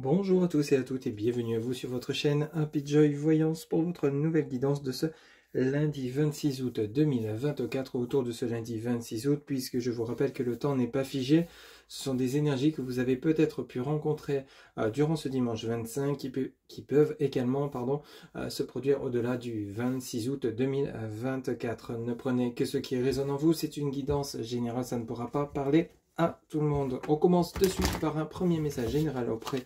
Bonjour à tous et à toutes et bienvenue à vous sur votre chaîne Happy Joy Voyance pour votre nouvelle guidance de ce lundi 26 août 2024. Autour de ce lundi 26 août, puisque je vous rappelle que le temps n'est pas figé, ce sont des énergies que vous avez peut-être pu rencontrer durant ce dimanche 25 qui peuvent également se produire au-delà du 26 août 2024. Ne prenez que ce qui résonne en vous, c'est une guidance générale, ça ne pourra pas parler à tout le monde. On commence de suite par un premier message général auprès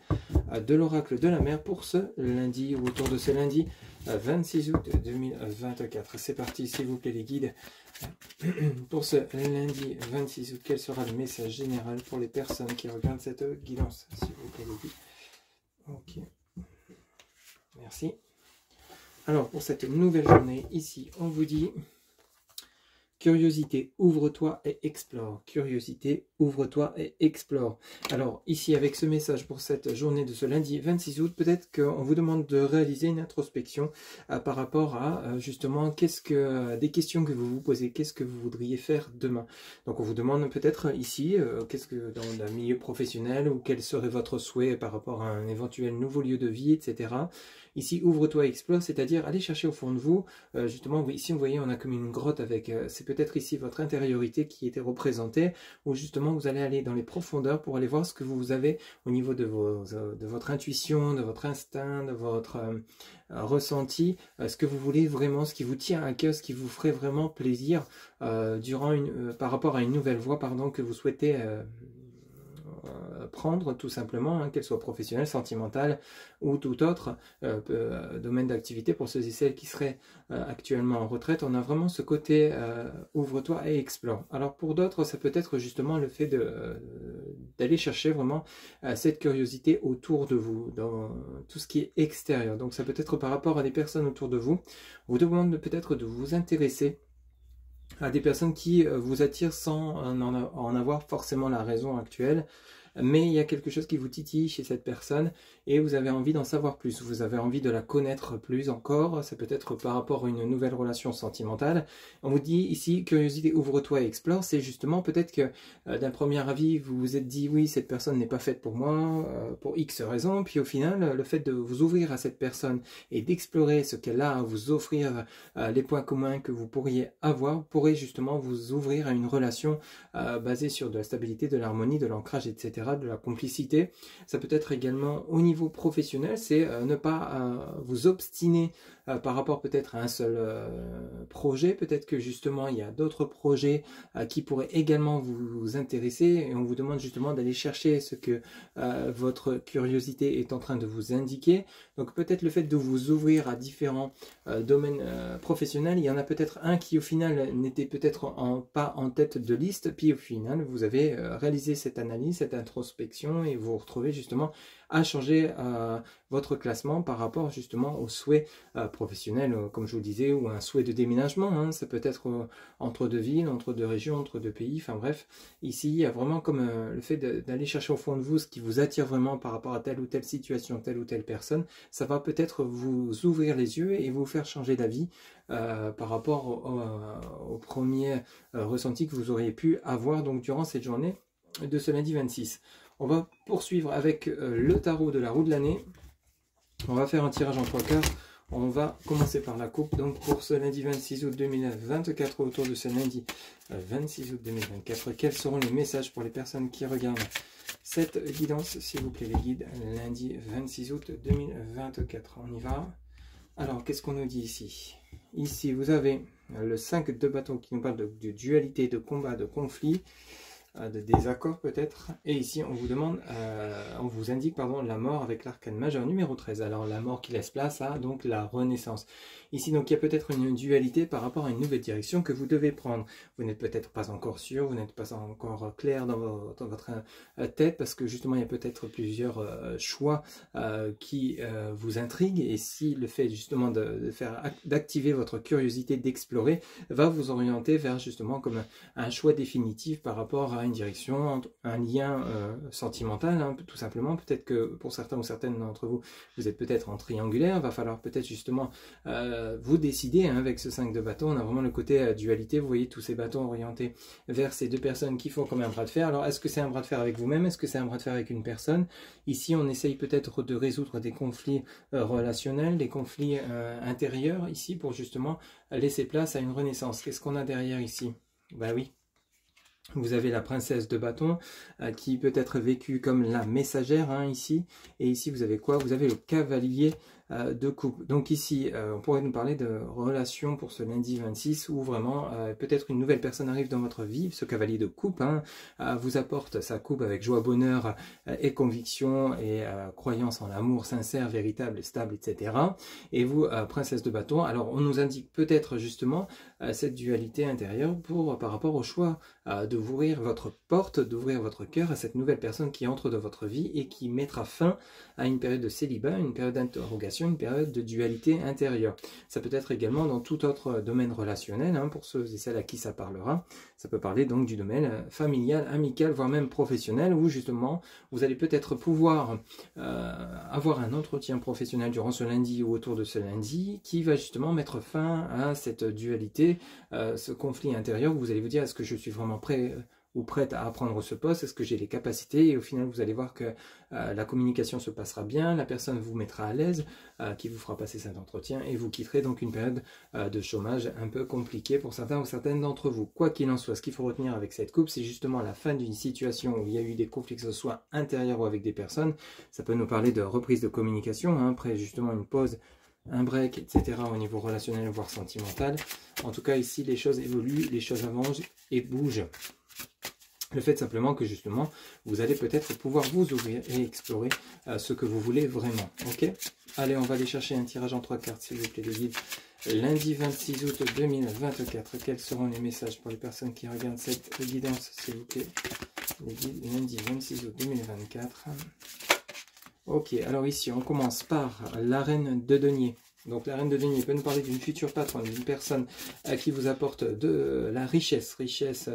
de l'oracle de la mer pour ce lundi ou autour de ce lundi 26 août 2024. C'est parti, s'il vous plaît les guides. Pour ce lundi 26 août, quel sera le message général pour les personnes qui regardent cette guidance, s'il vous plaît les guides. Ok, merci. Alors pour cette nouvelle journée, ici on vous dit: curiosité, ouvre-toi et explore. Curiosité, ouvre-toi et explore. Alors ici avec ce message pour cette journée de ce lundi 26 août, peut-être qu'on vous demande de réaliser une introspection par rapport à justement des questions que vous vous posez, qu'est-ce que vous voudriez faire demain. Donc on vous demande peut-être ici, qu'est-ce que dans le milieu professionnel, ou quel serait votre souhait par rapport à un éventuel nouveau lieu de vie, etc. Ici, ouvre-toi et explore, c'est-à-dire aller chercher au fond de vous. Justement, ici, vous voyez, on a comme une grotte avec, c'est peut-être ici votre intériorité qui était représentée, où justement, vous allez aller dans les profondeurs pour aller voir ce que vous avez au niveau de votre intuition, de votre instinct, de votre ressenti, ce que vous voulez vraiment, ce qui vous tient à cœur, ce qui vous ferait vraiment plaisir par rapport à une nouvelle voie, que vous souhaitez prendre tout simplement, qu'elle soit professionnelle, sentimentale ou tout autre domaine d'activité. Pour ceux et celles qui seraient actuellement en retraite, on a vraiment ce côté ouvre-toi et explore. Alors pour d'autres, ça peut être justement le fait d'aller chercher vraiment cette curiosité autour de vous, dans tout ce qui est extérieur. Donc ça peut être par rapport à des personnes autour de vous. On vous demande peut-être de vous intéresser à des personnes qui vous attirent sans en avoir forcément la raison actuelle, mais il y a quelque chose qui vous titille chez cette personne et vous avez envie d'en savoir plus, vous avez envie de la connaître plus encore. Ça peut être par rapport à une nouvelle relation sentimentale. On vous dit ici, curiosité, ouvre-toi et explore. C'est justement peut-être que d'un premier avis, vous vous êtes dit oui, cette personne n'est pas faite pour moi, pour X raisons, puis au final, le fait de vous ouvrir à cette personne et d'explorer ce qu'elle a à vous offrir, les points communs que vous pourriez avoir, pourrait justement vous ouvrir à une relation basée sur de la stabilité, de l'harmonie, de l'ancrage, etc., de la complicité. Ça peut être également au niveau professionnel, c'est ne pas vous obstiner par rapport peut-être à un seul projet. Peut-être que justement il y a d'autres projets qui pourraient également vous intéresser, et on vous demande justement d'aller chercher ce que votre curiosité est en train de vous indiquer. Donc peut-être le fait de vous ouvrir à différents domaines professionnels, il y en a peut-être un qui au final n'était peut-être pas en tête de liste, puis au final vous avez réalisé cette analyse, cette introspection, et vous vous retrouvez justement à changer votre classement par rapport justement aux souhaits professionnels, comme je vous le disais, ou un souhait de déménagement. Ça peut être entre deux villes, entre deux régions, entre deux pays, enfin bref. Ici, il y a vraiment comme le fait d'aller chercher au fond de vous ce qui vous attire vraiment par rapport à telle ou telle situation, telle ou telle personne. Ça va peut-être vous ouvrir les yeux et vous faire changer d'avis par rapport au premier ressenti que vous auriez pu avoir donc durant cette journée de ce lundi 26. On va poursuivre avec le tarot de la roue de l'année. On va faire un tirage en 3 quarts. On va commencer par la coupe. Donc pour ce lundi 26 août 2024, autour de ce lundi 26 août 2024, quels seront les messages pour les personnes qui regardent cette guidance, s'il vous plaît les guides, lundi 26 août 2024. On y va. Alors, qu'est-ce qu'on nous dit ici? Ici, vous avez le 5 de bâton qui nous parle de dualité, de combat, de conflit, de désaccord peut-être. Et ici, on vous demande, on vous indique la mort avec l'arcane majeur numéro 13. Alors, la mort qui laisse place à donc la renaissance. Ici, donc, il y a peut-être une dualité par rapport à une nouvelle direction que vous devez prendre. Vous n'êtes peut-être pas encore sûr, vous n'êtes pas encore clair dans votre tête, parce que justement, il y a peut-être plusieurs choix qui vous intriguent. Et si le fait justement d'activer votre curiosité, d'explorer, va vous orienter vers justement comme un choix définitif par rapport à prendra une direction, un lien sentimental, hein, tout simplement. Peut-être que pour certains ou certaines d'entre vous, vous êtes peut-être en triangulaire, va falloir peut-être justement vous décider, hein, avec ce 5 de bâton. On a vraiment le côté dualité, vous voyez tous ces bâtons orientés vers ces deux personnes qui font comme un bras de fer. Alors est-ce que c'est un bras de fer avec vous-même? Est-ce que c'est un bras de fer avec une personne? Ici on essaye peut-être de résoudre des conflits relationnels, des conflits intérieurs ici pour justement laisser place à une renaissance. Qu'est-ce qu'on a derrière ici? Ben oui, vous avez la princesse de bâton qui peut être vécue comme la messagère, hein, ici. Et ici, vous avez quoi? Vous avez le cavalier de coupe. Donc ici, on pourrait nous parler de relations pour ce lundi 26 où vraiment peut-être une nouvelle personne arrive dans votre vie. Ce cavalier de coupe, hein, vous apporte sa coupe avec joie, bonheur et conviction et croyance en l'amour sincère, véritable, stable, etc. Et vous, princesse de bâton, alors on nous indique peut-être justement cette dualité intérieure par rapport au choix d'ouvrir votre porte, d'ouvrir votre cœur à cette nouvelle personne qui entre dans votre vie et qui mettra fin à une période de célibat, une période d'interrogation, une période de dualité intérieure. Ça peut être également dans tout autre domaine relationnel, hein, pour ceux et celles à qui ça parlera. Ça peut parler donc du domaine familial, amical, voire même professionnel, où justement vous allez peut-être pouvoir avoir un entretien professionnel durant ce lundi ou autour de ce lundi qui va justement mettre fin à cette dualité, ce conflit intérieur où vous allez vous dire est-ce que je suis vraiment prêt ou prête à apprendre ce poste, est-ce que j'ai les capacités? Et au final vous allez voir que la communication se passera bien, la personne vous mettra à l'aise, qui vous fera passer cet entretien et vous quitterez donc une période de chômage un peu compliquée pour certains ou certaines d'entre vous. Quoi qu'il en soit, ce qu'il faut retenir avec cette coupe, c'est justement la fin d'une situation où il y a eu des conflits, que ce soit intérieurs ou avec des personnes. Ça peut nous parler de reprise de communication, hein, après justement une pause, un break, etc. au niveau relationnel, voire sentimental. En tout cas, ici, les choses évoluent, les choses avancent et bougent. Le fait simplement que justement, vous allez peut-être pouvoir vous ouvrir et explorer ce que vous voulez vraiment. Ok? Allez, on va aller chercher un tirage en 3 cartes, s'il vous plaît, les guides. Lundi 26 août 2024, quels seront les messages pour les personnes qui regardent cette guidance, s'il vous plaît? Les guides, lundi 26 août 2024. Ok, alors ici, on commence par la reine de denier. Donc la reine de denier peut nous parler d'une future patronne, d'une personne qui vous apporte de la richesse,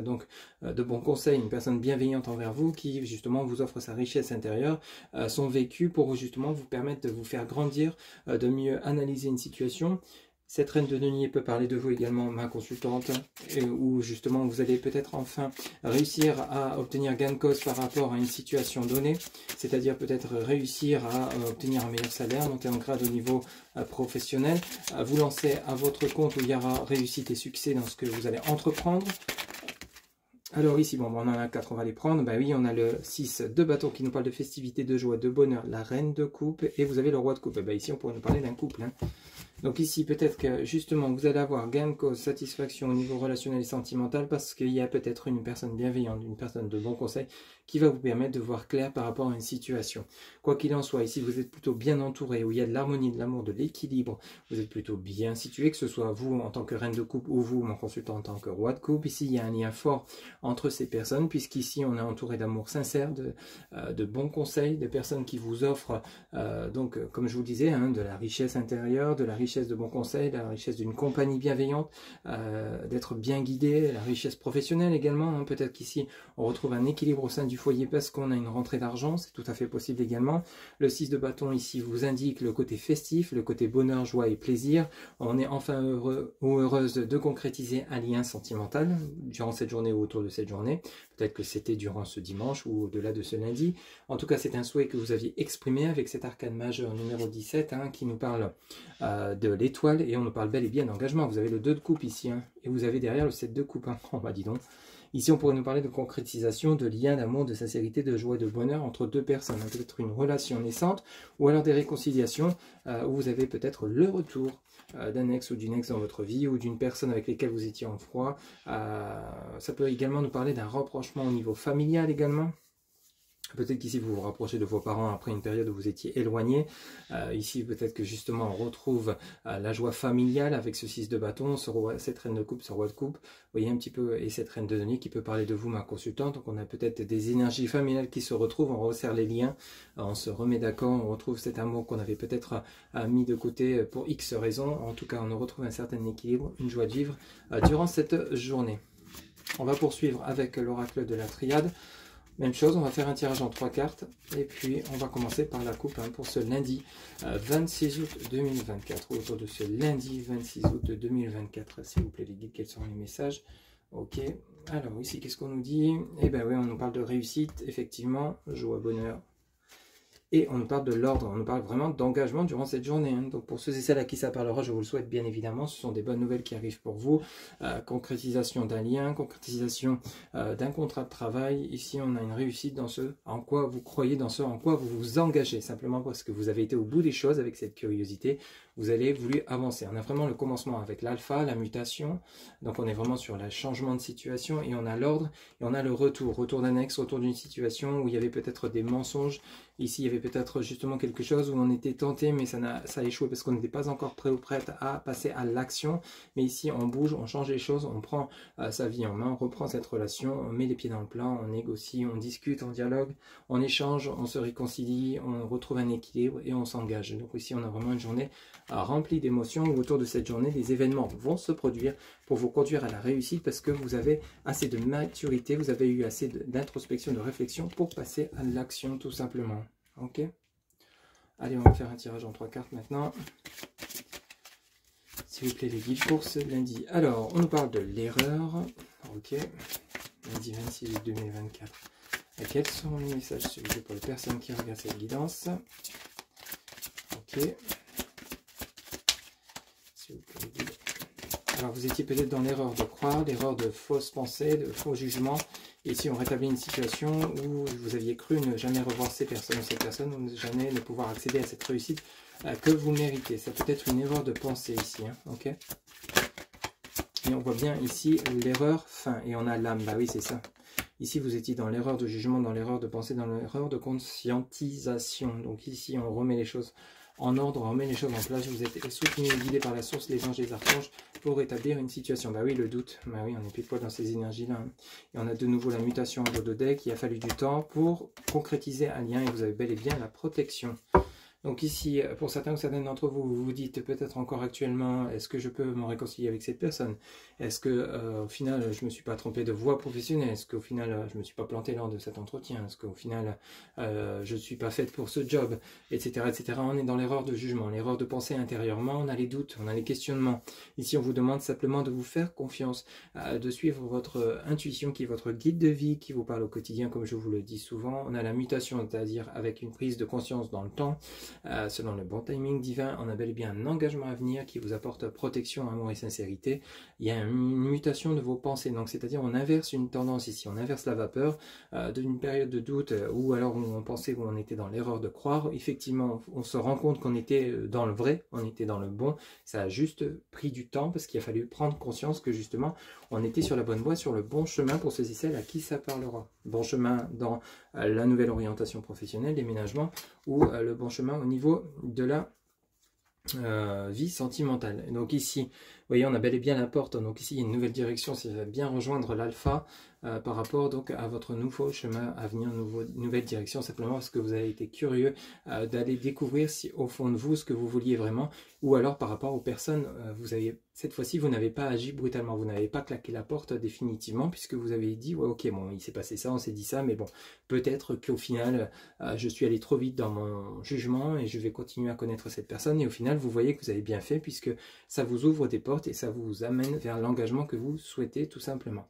donc de bons conseils, une personne bienveillante envers vous qui justement vous offre sa richesse intérieure, son vécu pour justement vous permettre de vous faire grandir, de mieux analyser une situation. Cette reine de denier peut parler de vous également, ma consultante, où justement vous allez peut-être enfin réussir à obtenir gain de cause par rapport à une situation donnée, c'est-à-dire peut-être réussir à obtenir un meilleur salaire, monter en grade au niveau professionnel, vous lancer à votre compte où il y aura réussite et succès dans ce que vous allez entreprendre. Alors ici, bon, on en a 4, on va les prendre. Ben oui, on a le 6 de bâton qui nous parle de festivité, de joie, de bonheur, la reine de coupe, et vous avez le roi de coupe. Ben ici, on pourrait nous parler d'un couple, hein. Donc ici, peut-être que justement, vous allez avoir gain de cause, satisfaction au niveau relationnel et sentimental parce qu'il y a peut-être une personne bienveillante, une personne de bon conseil qui va vous permettre de voir clair par rapport à une situation. Quoi qu'il en soit, ici, vous êtes plutôt bien entouré, où il y a de l'harmonie, de l'amour, de l'équilibre. Vous êtes plutôt bien situé, que ce soit vous en tant que reine de coupe ou vous, mon consultant, en tant que roi de coupe. Ici, il y a un lien fort entre ces personnes, puisqu'ici, on est entouré d'amour sincère, de bons conseils, de personnes qui vous offrent, donc, comme je vous disais, hein, de la richesse intérieure, de la richesse de bons conseils, la richesse d'une compagnie bienveillante, d'être bien guidé, la richesse professionnelle également, hein. Peut-être qu'ici on retrouve un équilibre au sein du foyer parce qu'on a une rentrée d'argent, c'est tout à fait possible également. Le 6 de bâton ici vous indique le côté festif, le côté bonheur, joie et plaisir. On est enfin heureux ou heureuse de concrétiser un lien sentimental durant cette journée ou autour de cette journée. Peut-être que c'était durant ce dimanche ou au-delà de ce lundi. En tout cas, c'est un souhait que vous aviez exprimé avec cet arcane majeur numéro 17, hein, qui nous parle de l'étoile et on nous parle bel et bien d'engagement. Vous avez le 2 de coupe ici, hein, et vous avez derrière le 7 de coupe. Hein. Oh bah dis donc. Ici, on pourrait nous parler de concrétisation, de lien, d'amour, de sincérité, de joie et de bonheur entre deux personnes. Peut-être une relation naissante ou alors des réconciliations où vous avez peut-être le retour d'un ex ou d'une ex dans votre vie ou d'une personne avec laquelle vous étiez en froid. Ça peut également nous parler d'un rapprochement au niveau familial également. Peut-être qu'ici vous vous rapprochez de vos parents après une période où vous étiez éloigné. Ici peut-être que justement on retrouve la joie familiale avec ce 6 de bâton, cette reine de coupe, ce roi de coupe. Vous voyez un petit peu, et cette reine de denier qui peut parler de vous, ma consultante. Donc on a peut-être des énergies familiales qui se retrouvent, on resserre les liens, on se remet d'accord, on retrouve cet amour qu'on avait peut-être mis de côté pour X raisons. En tout cas on retrouve un certain équilibre, une joie de vivre durant cette journée. On va poursuivre avec l'oracle de la triade. Même chose, on va faire un tirage en 3 cartes. Et puis, on va commencer par la coupe pour ce lundi 26 août 2024. Autour de ce lundi 26 août 2024. S'il vous plaît, les guides, quels sont les messages? Ok. Alors, ici, qu'est-ce qu'on nous dit? Eh bien oui, on nous parle de réussite, effectivement. Joie, bonheur. Et on nous parle de l'ordre, on nous parle vraiment d'engagement durant cette journée. Donc pour ceux et celles à qui ça parlera, je vous le souhaite bien évidemment. Ce sont des bonnes nouvelles qui arrivent pour vous. Concrétisation d'un lien, concrétisation d'un contrat de travail. Ici, on a une réussite dans ce en quoi vous croyez, dans ce en quoi vous vous engagez. Simplement parce que vous avez été au bout des choses avec cette curiosité. Vous allez voulu avancer. On a vraiment le commencement avec l'alpha, la mutation. Donc on est vraiment sur le changement de situation et on a l'ordre et on a le retour. Retour d'un ex, retour d'une situation où il y avait peut-être des mensonges. Ici, il y avait peut-être justement quelque chose où on était tenté, mais ça a échoué parce qu'on n'était pas encore prêt ou prête à passer à l'action. Mais ici, on bouge, on change les choses, on prend sa vie en main, on reprend cette relation, on met les pieds dans le plat, on négocie, on discute, on dialogue, on échange, on se réconcilie, on retrouve un équilibre et on s'engage. Donc ici, on a vraiment une journée remplie d'émotions où autour de cette journée, des événements vont se produire pour vous conduire à la réussite parce que vous avez assez de maturité, vous avez eu assez d'introspection, de réflexion pour passer à l'action tout simplement. Ok. Allez, on va faire un tirage en 3 cartes maintenant. S'il vous plaît, les guides pour ce lundi. Alors, on nous parle de l'erreur. Ok. Lundi 26 août 2024. Et quels sont les messages, s'il vous plaît, pour les personnes qui regardent cette guidance? Ok. S'il vous plaît, les guides. Alors, vous étiez peut-être dans l'erreur de croire, l'erreur de fausses pensées, de faux jugements. Et si on rétablit une situation où vous aviez cru ne jamais revoir ces personnes ou cette personne, ou ne jamais ne pouvoir accéder à cette réussite que vous méritez. Ça peut être une erreur de pensée ici, hein, ok? Et on voit bien ici l'erreur fin, et on a l'âme, bah oui c'est ça. Ici vous étiez dans l'erreur de jugement, dans l'erreur de pensée, dans l'erreur de conscientisation. Donc ici on remet les choses en ordre, on remet les choses en place, vous êtes soutenu et guidé par la source, les anges et les archanges pour rétablir une situation. Bah oui, le doute, bah oui, on est pile poil dans ces énergies-là. Hein. Et on a de nouveau la mutation en dos de deck, il a fallu du temps pour concrétiser un lien et vous avez bel et bien la protection. Donc ici, pour certains ou certaines d'entre vous, vous vous dites peut-être encore actuellement, est-ce que je peux me réconcilier avec cette personne? Est-ce que au final, je ne me suis pas trompé de voie professionnelle? Est-ce qu'au final, je ne me suis pas planté lors de cet entretien? Est-ce qu'au final, je ne suis pas faite pour ce job? Etc. etc. On est dans l'erreur de jugement, l'erreur de penser intérieurement, on a les doutes, on a les questionnements. Ici, on vous demande simplement de vous faire confiance, de suivre votre intuition qui est votre guide de vie, qui vous parle au quotidien, comme je vous le dis souvent. On a la mutation, c'est-à-dire avec une prise de conscience dans le temps, selon le bon timing divin, on a bel et bien un engagement à venir qui vous apporte protection, amour et sincérité. Il y a une mutation de vos pensées, donc c'est-à-dire on inverse une tendance ici, on inverse la vapeur d'une période de doute ou alors où on pensait qu'on était dans l'erreur de croire. Effectivement, on se rend compte qu'on était dans le vrai, on était dans le bon. Ça a juste pris du temps parce qu'il a fallu prendre conscience que justement on était sur la bonne voie, sur le bon chemin pour ceux et celles à qui ça parlera. Bon chemin dans la nouvelle orientation professionnelle, déménagement, ou le bon chemin au niveau de la vie sentimentale. Et donc ici, vous voyez, on a bel et bien la porte. Donc ici, il y a une nouvelle direction. Ça va bien rejoindre l'alpha par rapport donc à votre nouveau chemin à venir, nouvelle direction, simplement parce que vous avez été curieux d'aller découvrir si au fond de vous ce que vous vouliez vraiment, ou alors par rapport aux personnes, vous avez cette fois-ci, vous n'avez pas agi brutalement, vous n'avez pas claqué la porte définitivement, puisque vous avez dit, ouais, ok, bon, il s'est passé ça, on s'est dit ça, mais bon, peut-être qu'au final, je suis allé trop vite dans mon jugement et je vais continuer à connaître cette personne. Et au final, vous voyez que vous avez bien fait, puisque ça vous ouvre des portes et ça vous amène vers l'engagement que vous souhaitez tout simplement.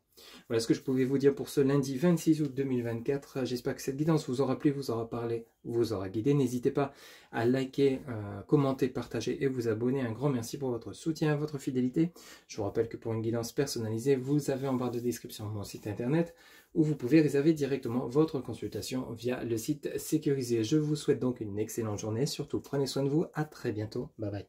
Voilà ce que je pouvais vous dire pour ce lundi 26 août 2024. J'espère que cette guidance vous aura plu, vous aura parlé, vous aura guidé. N'hésitez pas à liker, commenter, partager et vous abonner. Un grand merci pour votre soutien, votre fidélité. Je vous rappelle que pour une guidance personnalisée, vous avez en barre de description mon site internet où vous pouvez réserver directement votre consultation via le site sécurisé. Je vous souhaite donc une excellente journée. Surtout, prenez soin de vous. À très bientôt. Bye bye.